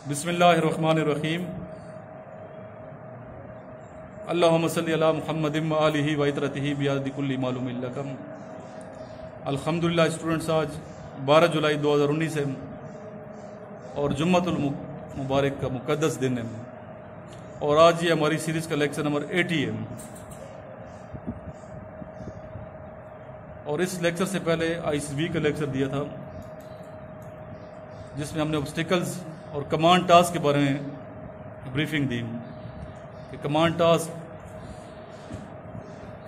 बिस्मिल्लाहिर्रहमानिर्रहीम। अल्लाहुम्मा सल्ली अला मुहम्मदिन व आलिहि व इतरतिहि बियादि कुल्ली मालूमिन लकम। अल्हम्दुलिल्लाह स्टूडेंट्स, आज 12 जुलाई 2019 है और जुम्मतुल मुबारक का मुक़द्दस दिन है और आज ये हमारी सीरीज़ का लेक्चर नंबर 80 है। और इस लेक्चर से पहले आईसीबी का लेक्चर दिया था जिसमें हमने ऑब्स्टिकल्स और कमांड टास्क के बारे में ब्रीफिंग दी कि कमांड टास्क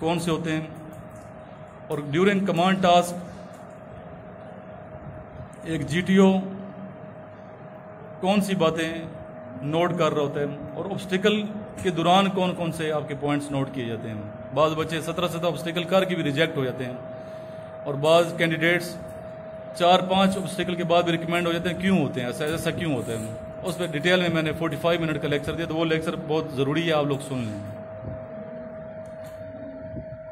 कौन से होते हैं और ड्यूरिंग कमांड टास्क एक जीटीओ कौन सी बातें नोट कर रहा होता है और ऑब्स्टिकल के दौरान कौन कौन से आपके पॉइंट्स नोट किए जाते हैं। बाज़ बच्चे 17 ऑब्स्टिकल करके भी रिजेक्ट हो जाते हैं और बाज़ कैंडिडेट्स 4-5 ऑब्स्टिकल के बाद भी रिकमेंड हो जाते हैं। क्यों होते हैं ऐसा क्यों होता है? उस पर डिटेल में मैंने 45 मिनट का लेक्चर दिया, तो वो लेक्चर बहुत ज़रूरी है, आप लोग सुन लें।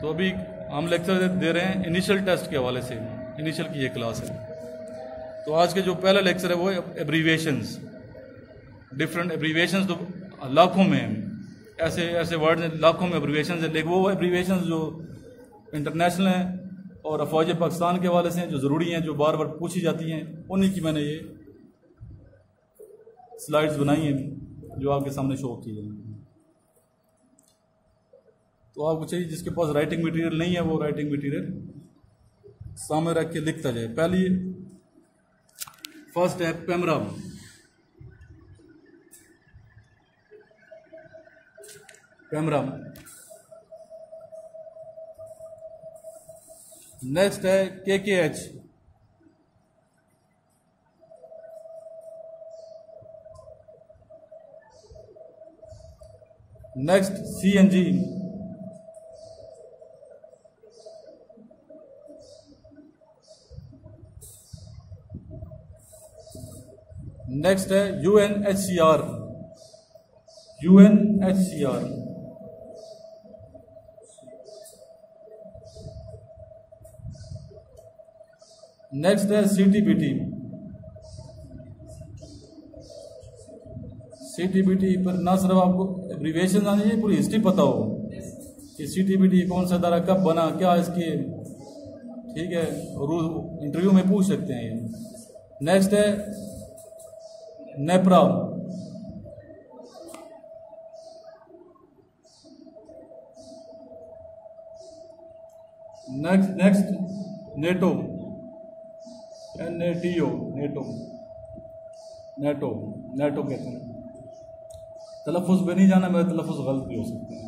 तो अभी हम लेक्चर दे रहे हैं इनिशियल टेस्ट के हवाले से। इनिशियल की ये क्लास है। तो आज के जो पहला लेक्चर है वो है एब्रीविएशंस। डिफरेंट एब्रीविएशंस तो लाखों में ऐसे वर्ड हैं, लाखों में एब्रीविएशंस है, लेकिन वो एब्रीविएशंस जो इंटरनेशनल हैं और अफवाज पाकिस्तान के हवाले से हैं, जो ज़रूरी हैं, जो बार बार पूछी जाती हैं, उन्हीं की मैंने ये स्लाइड्स बनाई हैं जो आपके सामने शो की है। तो आपको चाहिए जिसके पास राइटिंग मटेरियल नहीं है वो राइटिंग मटेरियल सामने रख के लिखता जाए। पहली फर्स्ट है पैमरा। पैमरा। नेक्स्ट है केकेएच। Next CNG. नेक्स्ट है यूएनएचसीआर। यूएनएचसीआर। नेक्स्ट है सीटीबीटी। सीटीबीटी पर ना सिर्फ आपको एब्रीविएशन आनी चाहिए, पूरी हिस्ट्री पता हो कि सीटीबीटी कौन सा इदारा कब बना, क्या इसके, ठीक है, इंटरव्यू में पूछ सकते हैं ये। नेक्स्ट है NEPRA. Next NATO. NATO। NATO कहते हैं। तलफ़ुज़ पे नहीं जाना, मेरा तलफ़ुज़ गलत भी हो सकता है।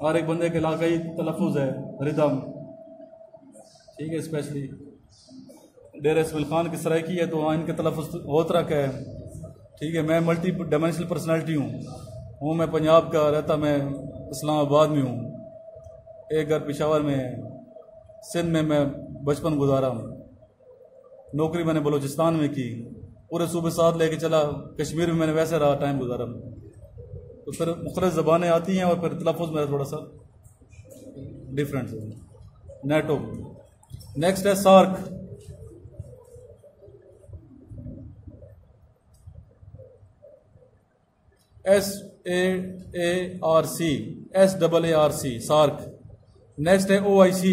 हर एक बंदे के इलाकाई तलफ़ुज़ है। रिदम, ठीक है, स्पेशली डेर इसमाइल खान की सराइकी है तो वहाँ इनके तलफ़ुज़ होतरा का है, ठीक है। मैं मल्टी डायमेंशनल पर्सनैलिटी हूँ। मैं पंजाब का रहता, मैं इस्लामाबाद में हूँ, एक घर पेशावर में है, सिंध में मैं बचपन गुजारा, नौकरी मैंने बलूचिस्तान में की, पूरे सूबे साथ लेके चला, कश्मीर में मैंने वैसे रहा, टाइम गुजारा। तो फिर मुख्तलिफ ज़बानें आती हैं और फिर तलफ़ुज़ मेरा थोड़ा सा डिफरेंट है। नेटो। नेक्स्ट है सार्क। SAARC। सार्क। नेक्स्ट है OIC।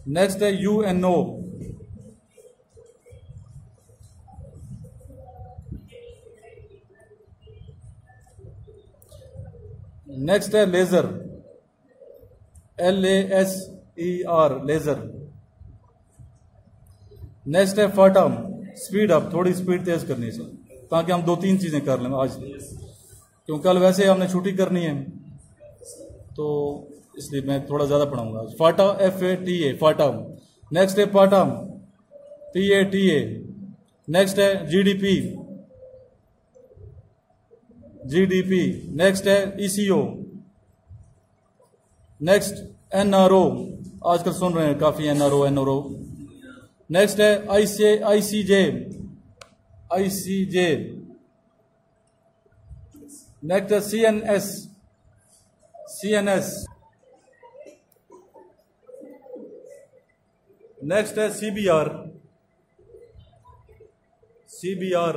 नेक्स्ट है UNO। नेक्स्ट है लेजर। LASER। लेजर। नेक्स्ट है फाटम। स्पीड अप, थोड़ी स्पीड तेज करनी है ताकि हम 2-3 चीजें कर लें आज, क्योंकि कल वैसे हमने छुट्टी करनी है तो इसलिए मैं थोड़ा ज्यादा पढ़ाऊंगा। फाटा, FATA, फाटम। नेक्स्ट है पाटम, PATA। नेक्स्ट है GDP। नेक्स्ट है ECO। नेक्स्ट NRO, आजकल सुन रहे हैं काफी NRO। नेक्स्ट है ICJ। नेक्स्ट है CNS। नेक्स्ट है CBR। CBR।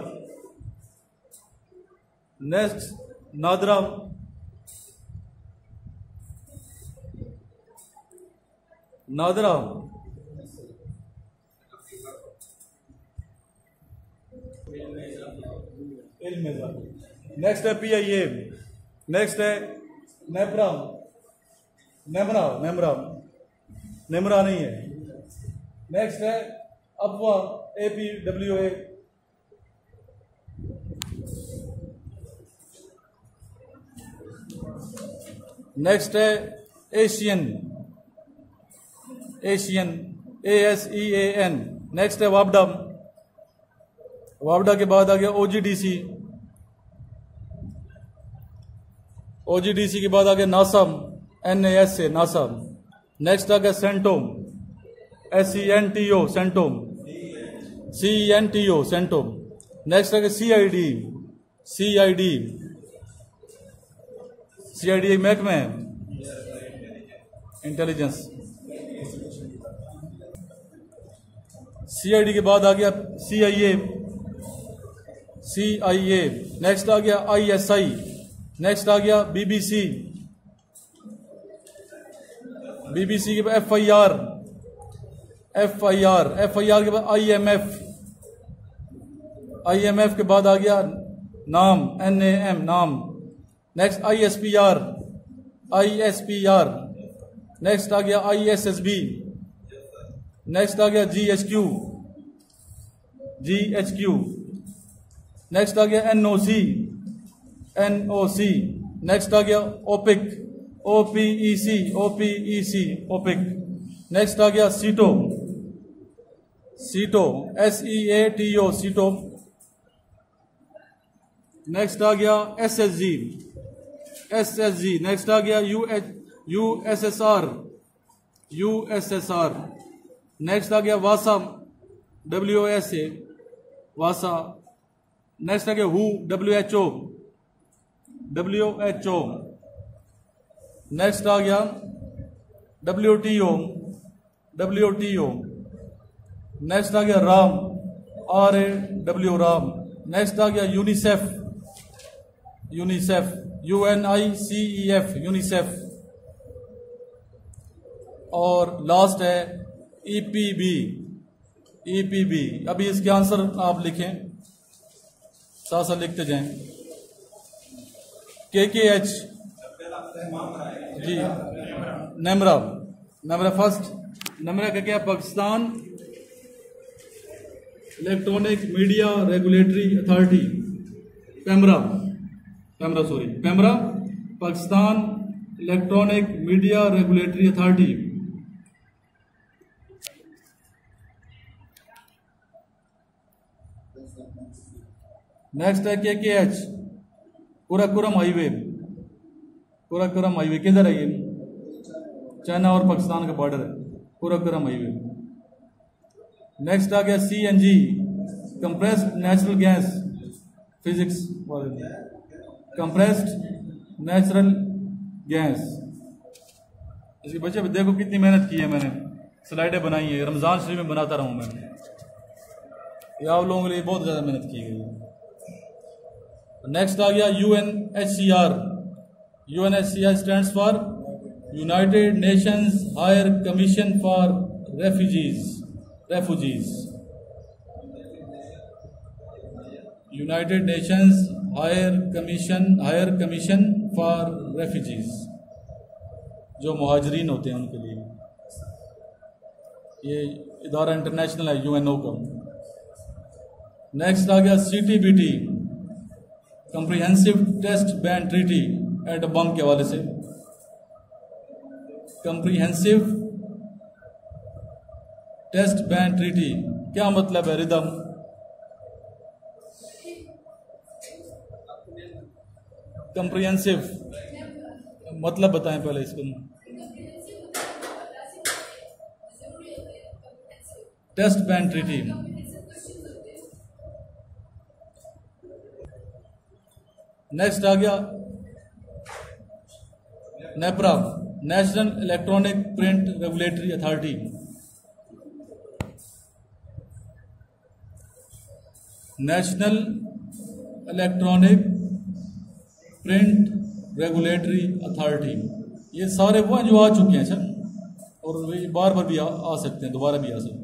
Next NADRA, NADRA next है PIA। नेक्स्ट है नेमरा, नेमरा नेमरा नेमरा नहीं है। नेक्स्ट है अफवा, APWA। नेक्स्ट है एशियन, एशियन ASEAN। नेक्स्ट है वापडा, वापडा के बाद आ गया OGDC, OGDC के बाद आ गया नासम, NAS से नासम। नेक्स्ट आ गया सेंटोम, SENTO सेंटोम, CENTO सेंटोम। नेक्स्ट आ गया CID महकमा है, इंटेलिजेंस। CID के बाद आ गया CIA। नेक्स्ट आ गया ISI। नेक्स्ट आ गया BBC के बाद FIR के बाद IMF के बाद आ गया नाम, NAM नाम। Next ISPR। नेक्स्ट आ गया ISSB। नेक्स्ट आ गया GHQ। नेक्स्ट आ गया NOC। नेक्स्ट आ गया OPEC। नेक्स्ट आ गया सीटो, SEATO। नेक्स्ट आ गया SSG। नेक्स्ट आ गया USSR। नेक्स्ट आ गया वासा, WOSA वासा। नेक्स्ट आ गया WHO। नेक्स्ट आ गया WTO। नेक्स्ट आ गया राम, RAW। नेक्स्ट आ गया UNICEF, UNICEF। और लास्ट है EPB। अभी इसके आंसर आप लिखें, साथ साथ लिखते जाएं। KKH जी, नेमरा फर्स्ट। नेमरा का क्या? Pakistan electronic media regulatory authority, PEMRA, Pakistan electronic media regulatory authority. Next है KKH, कुराकोरम हाईवे। किधर है ये? चाइना और पाकिस्तान का बॉर्डर है, कुराकोरम हाईवे। नेक्स्ट आ गया CNG, compressed natural gas, physics, compressed natural gas. इसके बच्चे देखो कितनी मेहनत की है मैंने, स्लाइडें बनाई है, रमजान शरीफ में बनाता रहूं मैं, ये आप लोगों के लिए बहुत ज्यादा मेहनत की गई है। नेक्स्ट आ गया UNHCR stands for United Nations high commission for refugees. United Nations high commission for refugees, जो मुहाजिरीन होते हैं उनके लिए। ये इदारा इंटरनेशनल है, UNO का। नेक्स्ट आ गया CTBT, comprehensive test ban treaty एट बम के हवाले से। कंप्रिहेंसिव टेस्ट बैन ट्रीटी क्या मतलब है? रिदम, कंप्रिहेंसिव मतलब बताएं पहले इसको। Test ban treaty. नेक्स्ट आ गया नेपरा, national electronic print regulatory authority. National electronic print regulatory authority, ये सारे वो हैं जो आ चुके हैं सर, और वे बार बार भी आ सकते हैं, दोबारा भी आ सकते हैं।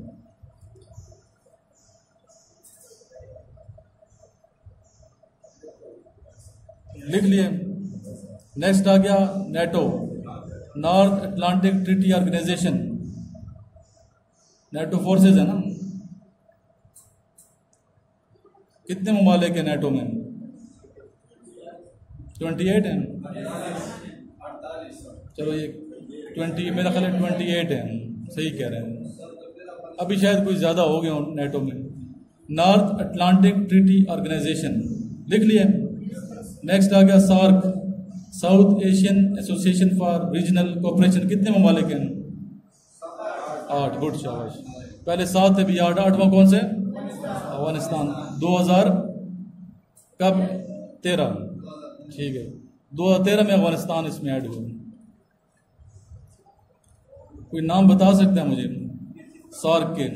लिख लिए। नेक्स्ट आ गया NATO, North Atlantic treaty organization, NATO forces है ना। कितने ममालिक हैं नेटो में? 28 हैं। चलो ये 20, मेरा ख्याल है 28 हैं, सही कह रहे हैं। अभी शायद कुछ ज़्यादा हो गए नेटो में। नॉर्थ अटलांटिक ट्रीटी ऑर्गेनाइजेशन लिख लिया। नेक्स्ट आ गया SAARC, South Asian association for regional cooperation, कितने ममालिक हैं? 8। गुड, शाबाश। पहले 7 थे, भी 8। 8वां कौन से? अफगानिस्तान। 2000 कब? 13, ठीक है। 2013 में अफगानिस्तान इसमें ऐड हुआ। कोई नाम बता सकता है मुझे सार्क के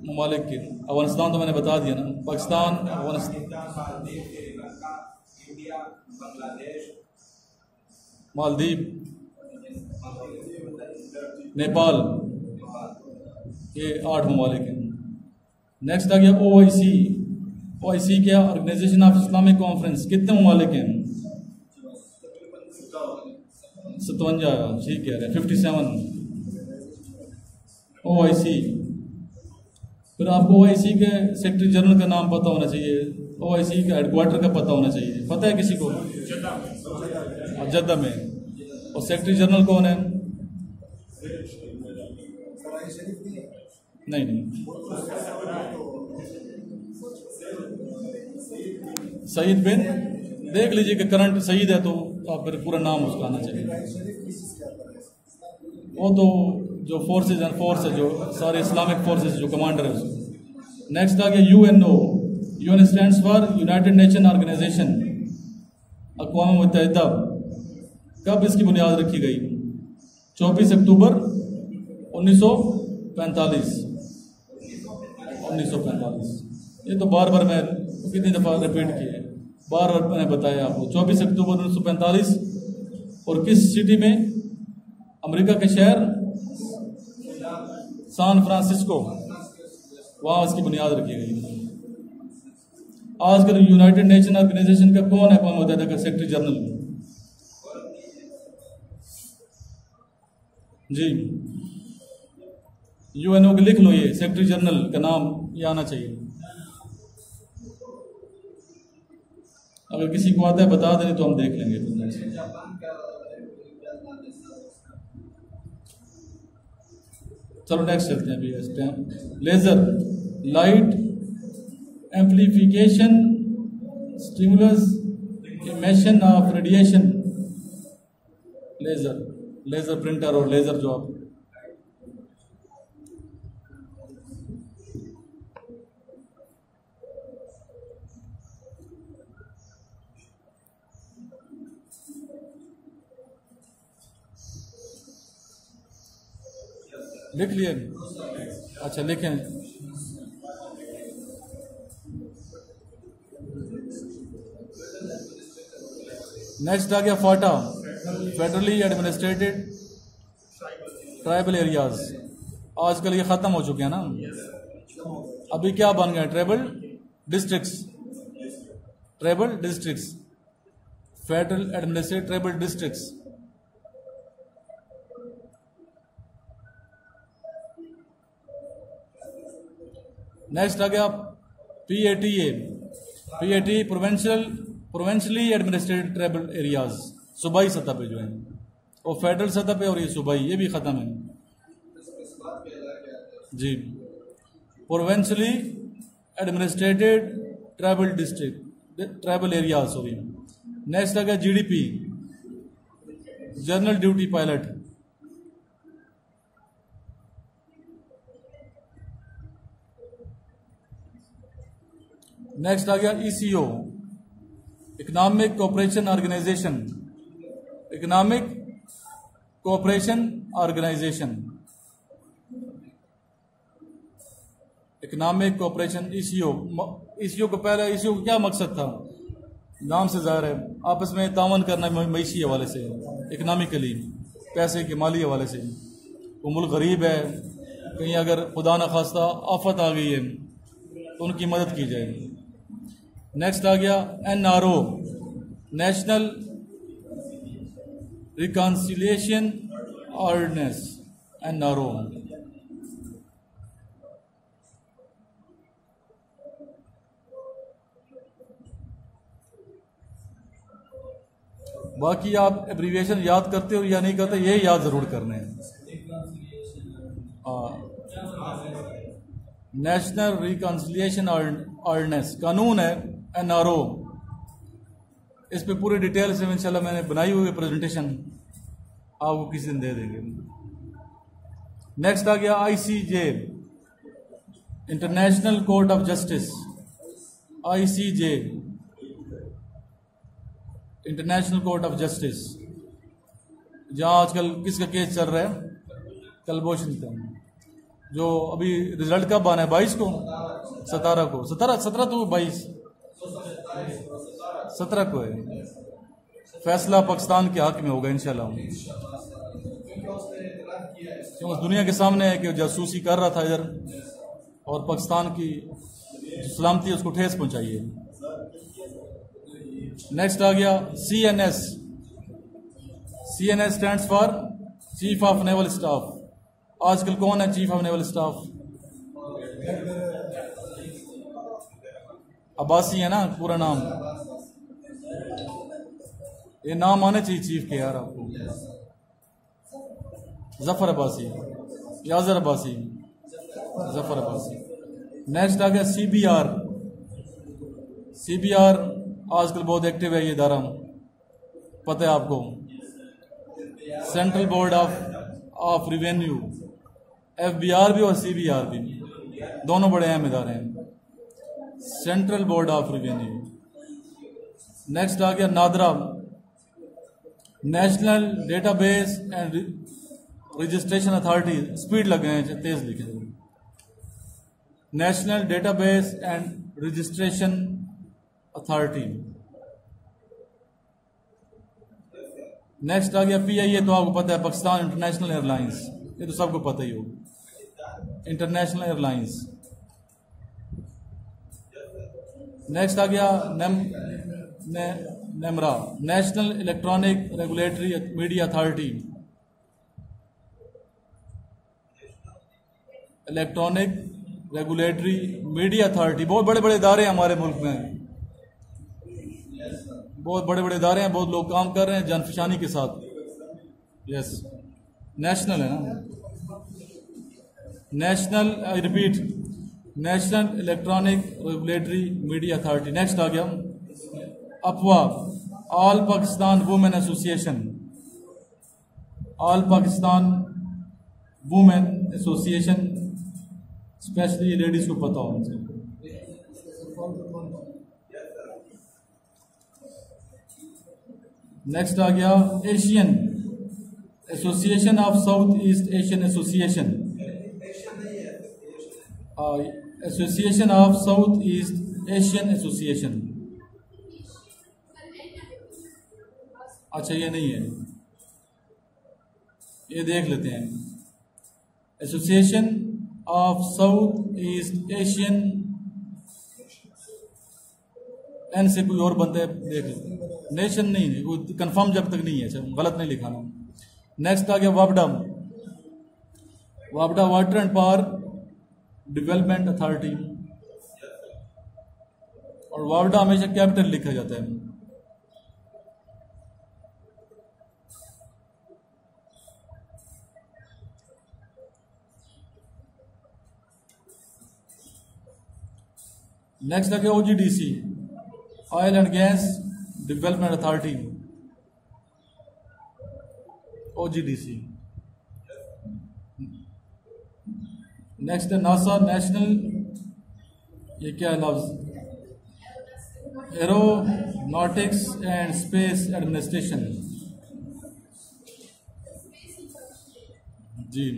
ममालिक के? अफगानिस्तान तो मैंने बता दिया ना, पाकिस्तान, अफगानिस्तान, मालदीव, नेपाल, ये 8 ममालिक हैं। नेक्स्ट आ गया OIC। OIC क्या? ऑर्गेनाइजेशन ऑफ इस्लामिक कॉन्फ्रेंस, कितने ममालिक हैं? 57, ठीक कह रहे हैं, 57 OIC। फिर आपको OIC के सेक्रेटरी जनरल का नाम पता होना चाहिए, OIC का हेडक्वार्टर का पता होना चाहिए। पता है किसी को? जद्दा में। और सेक्रेटरी जनरल कौन है? नहीं, सईद बिन, देख लीजिए कि करंट सईद है तो आप फिर पूरा नाम उसका आना चाहिए। वो तो जो फोर्सेज हैं, फोर्स है जो सारे इस्लामिक फोर्सेज जो कमांडर है उसको। नेक्स्ट आ गया UNO, UN stands for United Nation organisation, अक़वाम मुत्तहिदा। कब इसकी बुनियाद रखी गई? 24 अक्टूबर 1945। 1945। ये तो बार बार मैं कितनी दफ़ा रिपीट किया, बार बार मैंने बताया आपको। 24 अक्टूबर 1945। और किस सिटी में? अमेरिका के शहर सैन फ्रांसिस्को, वहाँ इसकी बुनियाद रखी गई। आजकल यूनाइटेड नेशन ऑर्गेनाइजेशन का कौन है अक़वाम मुत्तहिदा का सेक्रेटरी जनरल? जी, UNO के लिख लो, ये सेक्रेटरी जनरल का नाम ये आना चाहिए। अगर किसी को आता है बता दें तो हम देख लेंगे। चलो नेक्स्ट चलते हैं अभी इस time. Laser, light amplification stimulus emission of radiation. Laser, laser printer और लेजर जो आप लिख लिए? अच्छा लिखें। नेक्स्ट आ गया FATA, federally administered tribal areas. आजकल ये खत्म हो चुके हैं ना, अभी क्या बन गए? Tribal districts. Tribal districts, federal administrated tribal districts. Next आ गया PATA, PAT provincially administrated tribal areas, सूबाई सतह पे जो है, और फेडरल सतह पे, और ये सूबाई, ये भी खत्म है जी। Provincially administrated tribal district, tribal areas, sorry. Next आ गया GDP, general duty pilot. Next आ गया ECO, economic cooperation organisation, economic cooperation organisation. Economic cooperation, ECO. ECO को पहले, ईसीओ का क्या मकसद था? नाम से ज़ाहिर है आपस में तावन करना, मईशी हवाले से, इकनॉमिकली, पैसे के माली हवाले से। वो मुल्क गरीब है, कहीं अगर खुदा न खास्ता आफत आ गई है तो उनकी मदद की जाए। नेक्स्ट आ गया NRO, national reconciliation ordinance, NRO। बाकी आप एब्रीविएशन याद करते हो या नहीं करते, ये याद जरूर करने हैं। नेशनल रिकॉन्सिलिएशन ऑर्डिनेंस कानून है, NRO। इस पे पूरी डिटेल से इंशाल्लाह मैंने बनाई हुई प्रेजेंटेशन, आपको किसी दिन दे देंगे। नेक्स्ट आ गया ICJ, international court of justice, ICJ, international court of justice, जहां आजकल किसका केस चल रहा है? कलभूषण का, जो अभी रिजल्ट कब आना है? 22 को, 17 को, 17 तो 22, 17 को है। फैसला पाकिस्तान के हक में होगा इंशाल्लाह। क्योंकि दुनिया के सामने है कि जासूसी कर रहा था इधर, और पाकिस्तान की सलामती उसको ठेस पहुंचाई है। नेक्स्ट आ गया CNS, CNS stands for chief of naval staff. आजकल कौन है chief of naval staff? Abbasi है ना पूरा नाम। ये नाम आने चाहिए चीफ के यार आपको। जफर अब्बासी, याजर अब्बासी, जफर अब्बासी। नेक्स्ट आ गया CBR आजकल बहुत एक्टिव है ये इदारा, पता है आपको। Central board of revenue, FBR भी और CBR भी, दोनों बड़े अहम इदारे हैं। Central board of revenue. Next आ गया NADRA, national database and registration authority. Speed लग गए हैं, तेज लिखे। National database and registration authority. Next आ गया PIA, तो आपको पता है, पाकिस्तान इंटरनेशनल एयरलाइंस, ये तो सबको पता ही होगा, इंटरनेशनल एयरलाइंस। नेक्स्ट आ गया Nemra, national electronic regulatory media authority. Electronic regulatory media authority, बहुत बड़े बड़े इदारे हैं हमारे मुल्क में, बहुत बड़े बड़े इदारे हैं, बहुत लोग काम कर रहे हैं जानफशानी के साथ। यस, नेशनल है ना, national, I repeat, national electronic regulatory media authority. Next आ गया अफवा, all Pakistan women association, all Pakistan women association, specially ladies को पता होना चाहिए। नेक्स्ट आ गया ASEAN, association of south east Asian association, association of south east Asian association. अच्छा ये नहीं है, ये देख लेते हैं। Association of south east Asian, N से कोई और बनता है, देख लो। नेशन नहीं, कोई कंफर्म जब तक नहीं है, अच्छा गलत नहीं लिखाना। नेक्स्ट आ गया वापडा, वापडा water and power development authority, और वापडा हमेशा कैपिटल लिखा जाता है। नेक्स्ट आ गया OGDC, oil and gas development authority, OGDC। Next है नासा, नेशनल, ये क्या है लफ्ज, एरोनॉटिक्स एंड स्पेस एडमिनिस्ट्रेशन। जी,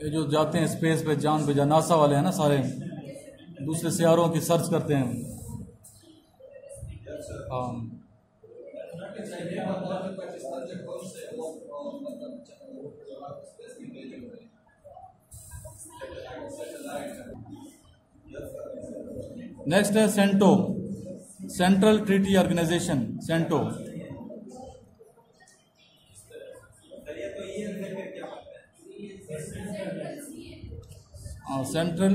ये जो जाते हैं स्पेस पे, चांद पे, नासा वाले हैं ना, सारे दूसरे सियारों की सर्च करते हैं। हाँ, नेक्स्ट है CENTO, central treaty organisation, CENTO. Central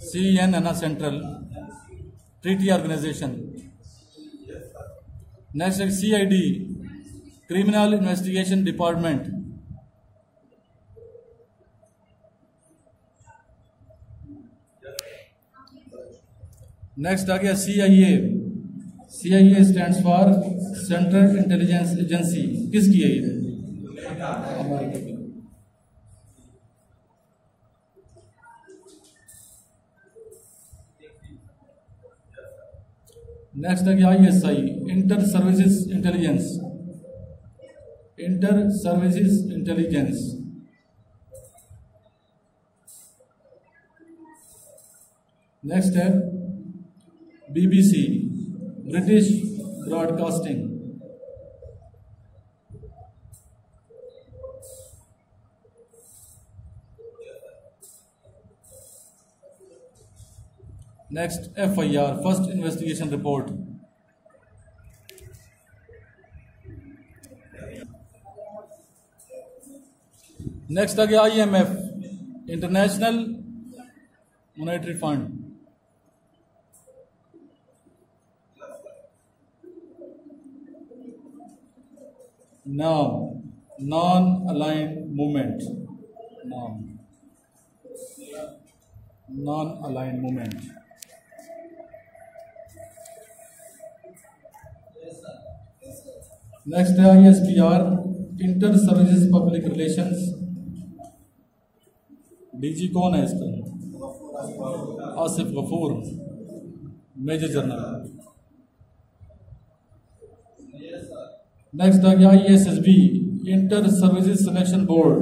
CN है ना, सेंट्रल ट्रीटी ऑर्गेनाइजेशन। नेक्स्ट है CID, criminal investigation department. Next आ गया CIA, CIA stands for central intelligence agency. किसकी है ये? नेक्स्ट है ISI, inter services intelligence, inter services intelligence. Next है BBC, British broadcasting. Next FIR, first investigation report. Next आ गया IMF, international monetary fund. NAM, non aligned movement, NAM non aligned movement. Next है ISPR, inter services public relations. DG कौन है इसका? Asif Ghafoor, major general. Next आ गया ISSB, inter services selection board,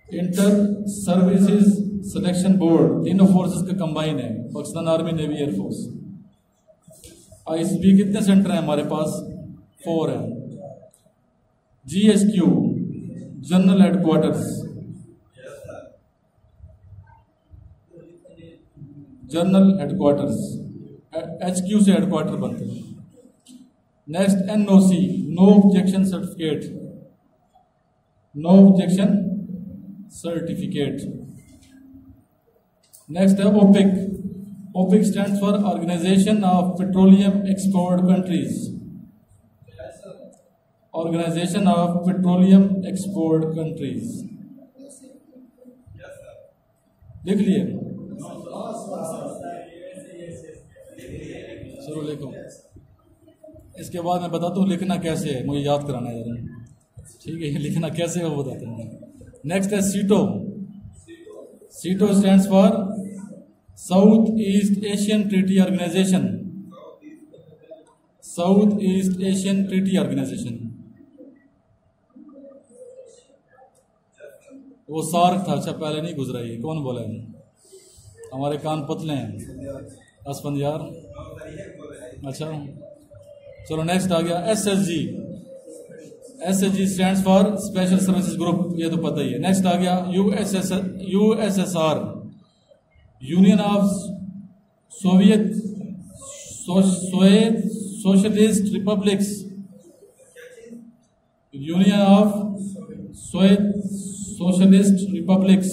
inter services selection board. तीनों forces का combine है, Pakistan army, navy, air force. ISSB कितने सेंटर हैं हमारे पास? 4 हैं। GSQ, general headquarters, general headquarters, HQ से हेडक्वार्टर बनते हैं। Next NOC, no objection certificate, no objection certificate. Next है OPEC, OPEC stands for organisation of petroleum export countries, organization of petroleum export countries. लिख लिए? चलो लिखो। इसके बाद मैं बताता हूँ लिखना कैसे है, मुझे याद कराना है जरा, ठीक है? लिखना कैसे है वो बताता हूँ। नेक्स्ट है SEATO, SEATO stands for South east Asian treaty organization, South east Asian treaty organization. वो सार्क था, अच्छा पहले नहीं गुजरा, ये कौन बोला है? हमारे कान पतले हैं असफंद यार। अच्छा चलो नेक्स्ट आ गया SSG, SSG stands for special services group, ये तो पता ही है। नेक्स्ट आ गया USSR, union of Soviet socialist republics, union of socialist republics.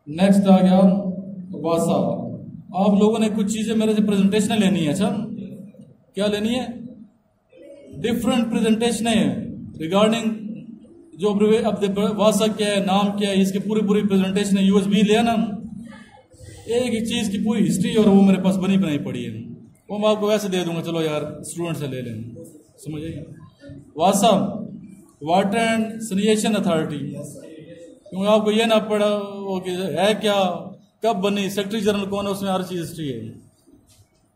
Next आ गया वासा। आप लोगों ने कुछ चीजें मेरे से प्रेजेंटेशन लेनी है। अच्छा क्या लेनी है? डिफरेंट प्रेजेंटेशन रिगार्डिंग जो अब वासा क्या है, नाम क्या है, इसकी पूरी प्रेजेंटेशन है। USB लिया ना, एक ही चीज की पूरी हिस्ट्री और वो मेरे पास बनी बनाई पड़ी है, वो मैं आपको वैसे दे दूंगा। चलो यार स्टूडेंट से ले लें, समझिए। वासा, वाटर एंड सैनिटेशन अथॉरिटी, क्योंकि आपको ये ना पड़ा वो कि है क्या, कब बनी, सेक्रेटरी जनरल कौन है, उसमें हर चीज हिस्ट्री है।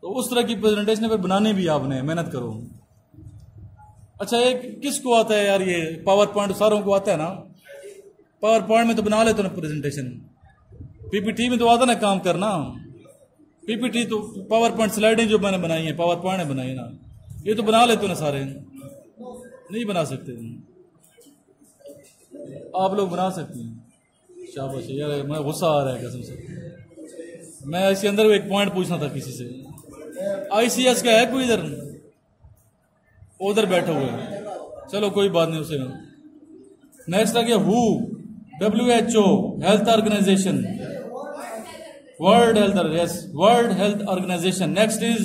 तो उस तरह की प्रेजेंटेशन फिर बनानी भी आपने, मेहनत करो। अच्छा, एक किसको आता है यार ये पावर पॉइंट? सारों को आता है ना। पावर पॉइंट में तो बना लेते ना प्रेजेंटेशन, पीपीटी में तो आता ना काम करना। पीपीटी तो पावर पॉइंट स्लाइडें जो मैंने बनाई है पावर पॉइंट ने बनाई ना, ये तो बना लेते ना सारे। नहीं बना सकते आप लोग, बना सकते हैं। शाबाश यार, मैं गुस्सा आ रहा है कसम से। मैं इसके अंदर एक पॉइंट पूछना था किसी से, आईसीएस का है कोई इधर? उधर बैठे हुए हैं, चलो कोई बात नहीं उसे। नेक्स्ट आ गया हु, WHO health organization, world health, yes world health organization. Next is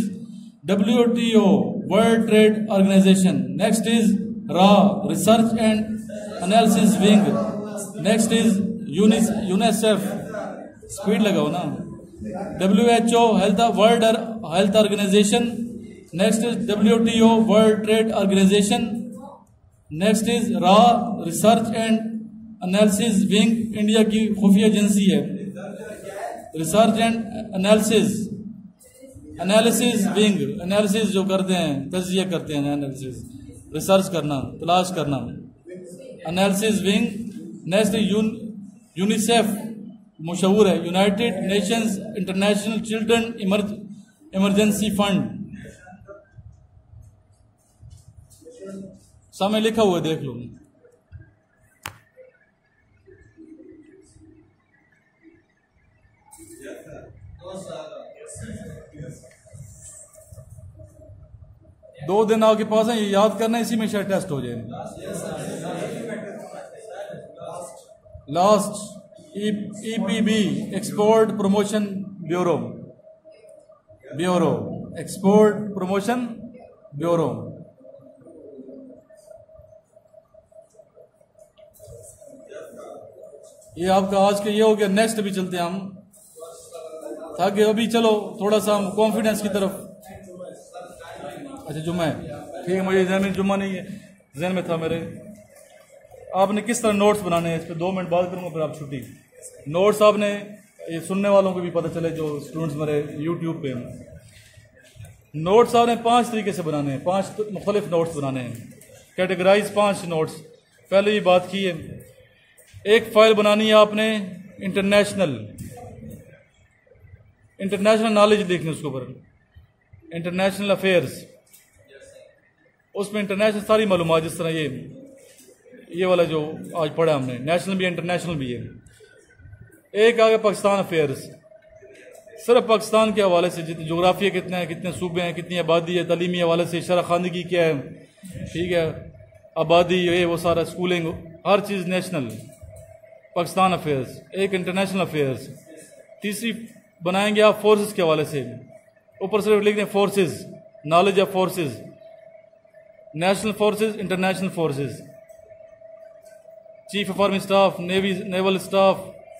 WTO world trade organization. Next is RA research and analysis wing. Next is UNICEF, speed लगाओ ना। WHO health world health organization. Next is WTO world trade organization. Next is RA research and analysis wing, India की खुफिया agency है। Research and analysis wing, analysis जो करते हैं, तजिया करते हैं, एनालिसिस रिसर्च करना, तलाश करना, एनालिसिस विंग। नेक्स्ट यूनिसेफ, मशहूर है, United Nations international children emergency fund. सामने लिखा हुआ है, देख लो। दो दिन आपके पास है, ये याद करना, इसी में शायद टेस्ट हो जाए। Last EPB export promotion bureau, export promotion bureau. ये आपका आज के ये हो गया। नेक्स्ट भी चलते हैं हम, ताकि अभी चलो थोड़ा सा हम कॉन्फिडेंस की तरफ। अच्छा जुम्मा है, ठीक है, मुझे जहन में जुम्मा नहीं है, जहन में था मेरे। आपने किस तरह नोट्स बनाने हैं, इस पर 2 मिनट बात करूंगा, फिर आप छुट्टी। नोट्स आपने, ये सुनने वालों को भी पता चले जो स्टूडेंट्स मेरे यूट्यूब पे हैं, नोट्स आपने 5 तरीके से बनाने हैं, 5 मुख्तलिफ नोट्स बनाने हैं, कैटेगराइज 5 नोट्स। पहले ही बात की है, एक फाइल बनानी है आपने इंटरनेशनल नॉलेज लिखनी उसके ऊपर, इंटरनेशनल अफेयर्स, उसमें इंटरनेशनल सारी मालूमात, जिस तरह ये वाला जो आज पढ़ा हमने, नेशनल भी है इंटरनेशनल भी है। एक आ गया पाकिस्तान अफेयर्स, सिर्फ पाकिस्तान के हवाले से, जितने जोग्राफिया कितना है, कितने सूबे हैं, कितनी आबादी है, तालीमी हवाले से शराखानदगी क्या है, ठीक है, आबादी ये वो सारा, स्कूलिंग, हर चीज़ नेशनल, पाकिस्तान अफेयर्स। एक इंटरनेशनल अफेयर्स। तीसरी बनाएंगे आप फोर्सेस के हवाले से, ऊपर सिर्फ लिख दें forces, knowledge of forces, national forces, international forces, chief of army staff, naval staff,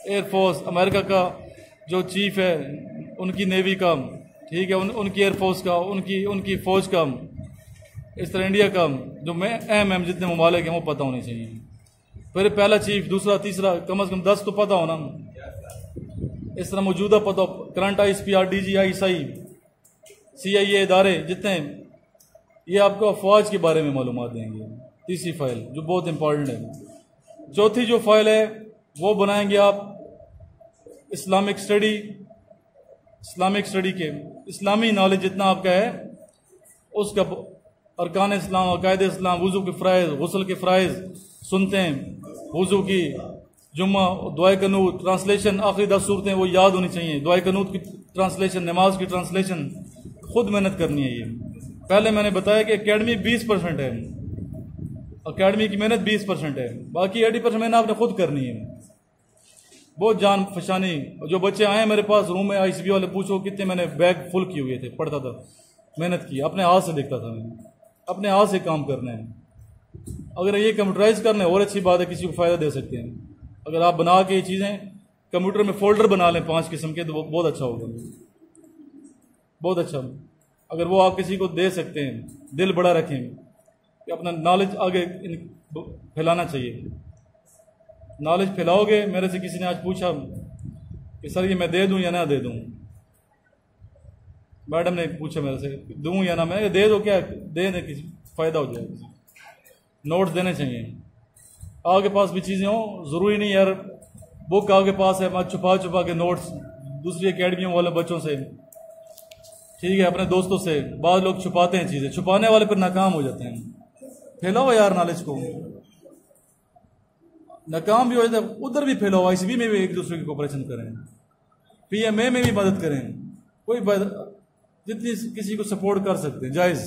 air force, America का जो चीफ है उनकी नेवी का, ठीक है, उनकी एयरफोर्स का, उनकी फौज का, इस तरह इंडिया का जो अहम जितने ममालिक हैं वो पता होने चाहिए। फिर पहला चीफ, दूसरा, तीसरा, कम से कम 10 तो पता होना। इस तरह मौजूदा पता, current ISPR, DGI, SI, CIA इदारे जितने, ये आपको अफवाज के बारे में मालूमात देंगे। तीसरी फाइल जो बहुत इंपॉर्टेंट है। चौथी जो फाइल है वो बनाएंगे आप इस्लामिक स्टडी के, इस्लामी नॉलेज जितना आपका है उसका, अरकान इस्लाम, अकायद इस्लाम, वुज़ू के फ़राइज़, गुस्ल के फ़राइज़ सुनते हैं, वुज़ू की, जुम्मा, दुआ कनूत, ट्रांसलेशन, आखिरी 10 सूरतें वो याद होनी चाहिए, दुआ कनूत की ट्रांसलेशन, नमाज की ट्रांसलेशन, खुद मेहनत करनी है। ये पहले मैंने बताया कि एकेडमी 20% है, एकेडमी की मेहनत 20% है, बाकी 80% मेहनत आपने खुद करनी है। बहुत जान फशानी, जो बच्चे आए मेरे पास रूम में, ICB वाले, पूछो कितने मैंने बैग फुल किए हुए थे, पढ़ता था, मेहनत की, अपने हाथ से देखता था, मैंने अपने हाथ से काम करना है। अगर ये कंप्यूटराइज करना है और अच्छी बात है, किसी को फ़ायदा दे सकते हैं। अगर आप बना के ये चीज़ें कंप्यूटर में फ़ोल्डर बना लें 5 किस्म के, तो बहुत अच्छा होगा, बहुत अच्छा। अगर वो आप किसी को दे सकते हैं, दिल बड़ा रखें कि अपना नॉलेज आगे फैलाना चाहिए। नॉलेज फैलाओगे। मेरे से किसी ने आज पूछा कि सर ये मैं दे दूं या ना दे दूं, मैडम ने पूछा मेरे से दूँ या ना, मैं दे दो, क्या दे दें, किसी फ़ायदा हो जाएगा। नोट्स देने चाहिए, आपके पास भी चीज़ें हो, ज़रूरी नहीं यार बुक आपके पास है, मैं छुपा छुपा के नोट्स दूसरी एकेडमियों वाले बच्चों से, ठीक है, अपने दोस्तों से, बाद लोग छुपाते हैं चीज़ें, छुपाने वाले फिर नाकाम हो जाते हैं। फैलाओ यार नॉलेज को, नाकाम भी हो जाता है उधर भी फैलाओ, आईसीबी में भी एक दूसरे की कोऑपरेशन करें, पीएमए में भी मदद करें, कोई जितनी किसी को सपोर्ट कर सकते हैं जायज़,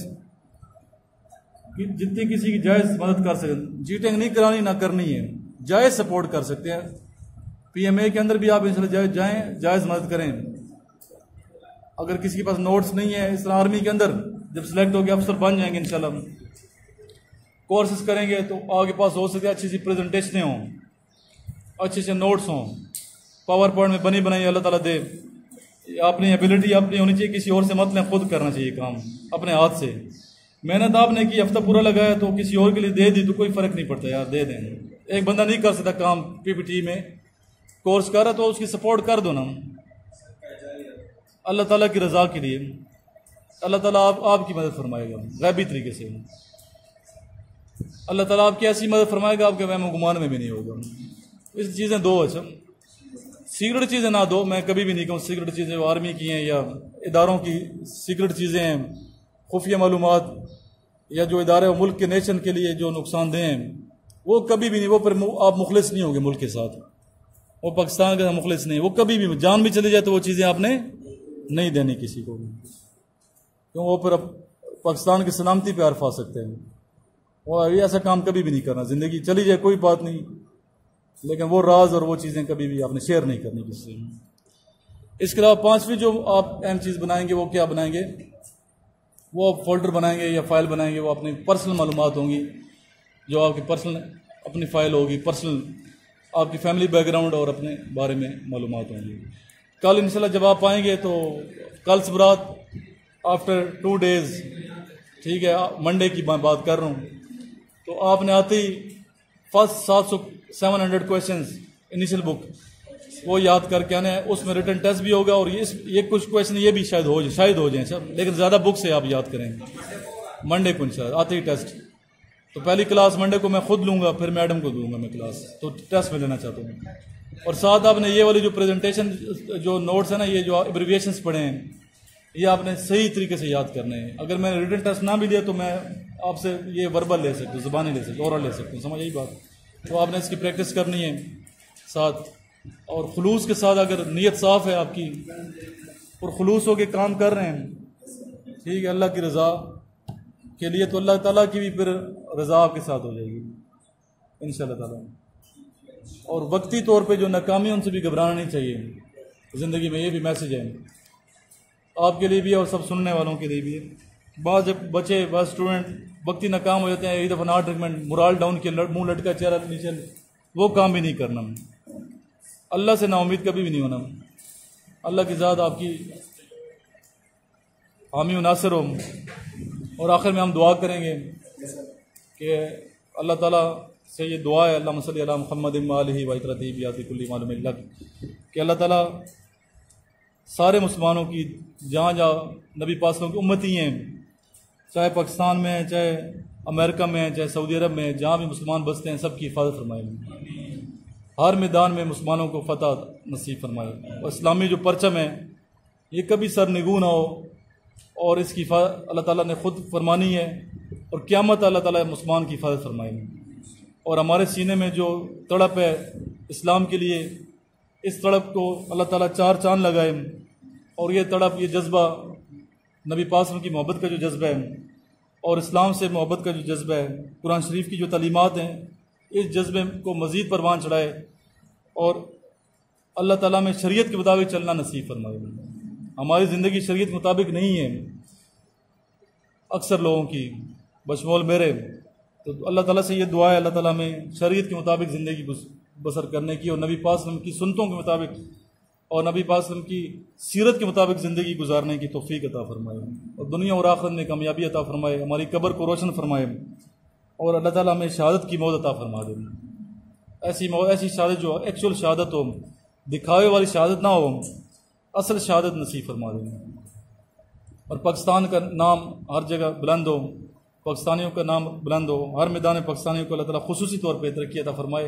जितनी किसी की जायज़ मदद कर सकते, चीटिंग नहीं करानी ना करनी है, जायज़ सपोर्ट कर सकते हैं। पीएमए के अंदर भी आप इंशाल्लाह जाएं, जायज़ मदद करें। अगर किसी के पास नोट्स नहीं है, इस तरह आर्मी के अंदर जब सिलेक्ट होकर अफसर बन जाएंगे इंशाल्लाह, कोर्सेज करेंगे तो आपके पास हो सकता है अच्छी सी प्रेजेंटेशनें हों, अच्छे से नोट्स हों, पावर पॉइंट में बनी बनाई अल्लाह ताला दे। अपनी एबिलिटी अपनी होनी चाहिए, किसी और से मत लें, खुद करना चाहिए काम अपने हाथ से। मेहनत आपने की, हफ्ता पूरा लगाया तो किसी और के लिए दे दी तो कोई फ़र्क नहीं पड़ता यार, दे दें। एक बंदा नहीं कर सकता काम, पीपीटी में कोर्स कर रहा तो उसकी सपोर्ट कर दो ना, अल्लाह ताला की रज़ा के लिए। अल्लाह ताला आपकी मदद फरमाएगा गैबी तरीके से, अल्लाह ताला आपकी ऐसी मदद फरमाएगा आपके वहम गुमान में भी नहीं होगा। इस चीज़ें दो, अच्छा सीक्रेट चीज़ें ना दो, मैं कभी भी नहीं कहूँ सीक्रेट चीज़ें जो आर्मी की हैं या इदारों की सीक्रेट चीज़ें हैं, खुफिया मालूमात या जो इदारे मुल्क के नेशन के लिए जो नुकसानदेह हैं, वो कभी भी नहीं, वो फिर आप मुखलिस नहीं होंगे मुल्क के साथ, वो पाकिस्तान का मुखलिस नहीं, वो कभी भी जान भी चली जाए तो वो चीज़ें आपने नहीं देनी किसी को, क्यों वो फिर पाकिस्तान की सलामती पे हर्फ आ सकते हैं। और ये ऐसा काम कभी भी नहीं करना, ज़िंदगी चली जाए कोई बात नहीं, लेकिन वो राज और वो चीज़ें कभी भी आपने शेयर नहीं करनी किसी से। इसके अलावा पांचवी जो आप अहम चीज़ बनाएंगे वो क्या बनाएंगे, वो आप फोल्डर बनाएंगे या फाइल बनाएंगे, वो अपनी पर्सनल मालूमात होंगी, जो आपकी पर्सनल अपनी फाइल होगी, पर्सनल आपकी फैमिली बैकग्राउंड और अपने बारे में मालूमात होंगी। कल इंशाल्लाह जब आप आएंगे तो कल सबरात आफ्टर 2 days, ठीक है, मंडे की मैं बात कर रहा हूँ, तो आपने आते ही फर्स्ट 700 क्वेश्चंस इनिशियल बुक वो याद करके आने हैं। उसमें रिटन टेस्ट भी होगा और ये कुछ क्वेश्चन ये भी शायद हो जाए सब, लेकिन ज़्यादा बुक से आप याद करेंगे। मंडे को इंशाल्लाह आते ही टेस्ट, तो पहली क्लास मंडे को मैं खुद लूँगा, फिर मैडम को दूंगा मैं क्लास, तो टेस्ट में लेना चाहता हूँ। और साथ आपने ये वाली जो प्रेजेंटेशन जो नोट्स है ना, ये जो एब्रिविएशंस पढ़े हैं, ये आपने सही तरीके से याद करने हैं। अगर मैंने रिटन टेस्ट ना भी लिया तो मैं आपसे ये वर्बल ले सकता हूँ, ज़ुबानी ले सकता हूँ, ओरल ले सकता हूँ, समझ यही बात। तो आपने इसकी प्रैक्टिस करनी है साथ, और खुलूस के साथ, अगर नीयत साफ़ है आपकी और खुलूस हो के काम कर रहे हैं, ठीक है, अल्लाह की रज़ा के लिए, तो अल्लाह ताला की भी फिर रज़ा आपके साथ हो जाएगी इंशाअल्लाह ताला। और वक्ती तौर पे जो नाकामी है उनसे भी घबराना नहीं चाहिए ज़िंदगी में, ये भी मैसेज है आपके लिए भी और सब सुनने वालों के लिए भी। बाद जब बच्चे बस स्टूडेंट वक्ती नाकाम हो जाते हैं, एक दफ़ा ना ट्रीटमेंट, मोरल डाउन के मुँह लटका चेहरा नीचे, वो काम भी नहीं करना। अल्लाह से नाउम्मीद कभी भी नहीं होना, अल्लाह की ज़ात आपकी हामी व नासिर हो। और आखिर में हम दुआ करेंगे कि अल्लाह ताला से ये दुआ है, अल्लाहुम्मा सल्ली अला मुहम्मद व आलिहि व इतरतिही बियाति कुल्ली मालूम लक, कि अल्लाह ताला सारे मुसलमानों की जहाँ जहाँ नबी पाक की उम्मती हैं, चाहे पाकिस्तान में है, चाहे अमेरिका में है, चाहे सऊदी अरब में है, जहाँ भी मुसलमान बसते हैं सबकी हिफाजत फरमाए, हर मैदान में मुसलमानों को फतह नसीब फरमाए। और इस्लामी जो परचम है ये कभी सरनिगू ना हो, और इसकी अल्लाह ताला ने ख़ुद फरमानी है, और क़यामत अल्लाह ताला मुसलमान की हिफाजत फरमाए। और हमारे सीने में जो तड़प है इस्लाम के लिए, इस तड़प को अल्लाह ताला 4 चांद लगाए, और ये तड़प, ये जज्बा नबी पाक की मोहब्बत का जो जज्बा है और इस्लाम से मोहब्बत का जो जज्बा है, कुरान शरीफ की जो तालीमात हैं, इस जज्बे को मज़ीद परवान चढ़ाए और अल्लाह ताला में शरीयत के मुताबिक चलना नसीब फरमाए। हमारी ज़िंदगी शरीयत के मुताबिक नहीं है अक्सर लोगों की, बशमूल मेरे, तो अल्लाह ताला से ये दुआ है अल्लाह ताला में शरीयत के मुताबिक ज़िंदगी बसर करने की, और नबी पाक की सुन्नतों के मुताबिक और नबी पाक की सीरत के मुताबिक ज़िंदगी गुजारने की तौफीक अता फरमाए, और दुनिया और आखिरत में कामयाबी अता फरमाए, हमारी कब्र को रोशन फरमाए, और अल्लाह ताला हमें शहादत की मौत अता फरमा दे। ऐसी शहादत जो एक्चुअल शहादत हो, दिखावे वाली शहादत ना हो, असल शहादत नसीब फरमा दे। और पाकिस्तान का नाम हर जगह बुलंद हो, पाकिस्तानियों का नाम बुलंद हो, हर मैदान पाकिस्तानियों को अल्लाह ताला खुसूसी तौर पर तरक्की अता फरमाए।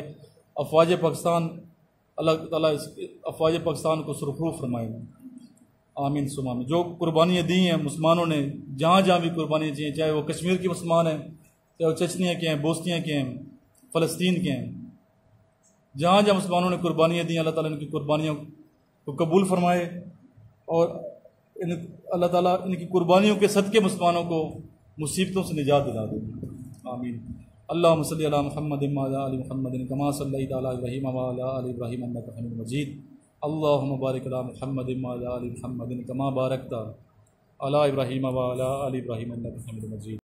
अफवाज पाकिस्तान अल्लाह ताला अफवाज पाकिस्तान को सुरखरू फरमाए। आमीन सुम आमीन। जो कुर्बानियाँ दी हैं मुसलमानों ने, जहाँ जहाँ भी कुर्बानियाँ दी हैं, चाहे वो कश्मीर के मुसलमान हैं, चाहे वो चचनिया के हैं, बोस्निया के हैं, फ़लस्तीन के हैं, जहाँ जहाँ मुसलमानों ने कुर्बानियाँ दी, अल्लाह ताला इनकी कुर्बानियों को कबूल फरमाए और अल्लाह ताला इनकी कुर्बानियों के सदक़े मुसलमानों को मुसीबतों से निजात दिला दे। आमीन। अल्लाहुम्मा सल्लि अला मुहम्मदिन व अला आलि मुहम्मदिन कमा सल्लैता अला इब्राहीम व अला आलि इब्राहीम इन्नका हमीदुम मजीद। अल्लाहुम्मा बारिक अला मुहम्मदिन व अला आलि मुहम्मदिन कमा बारकता अला इब्राहीम व अला आलि इब्राहीम इन्नका हमीदुम मजीद।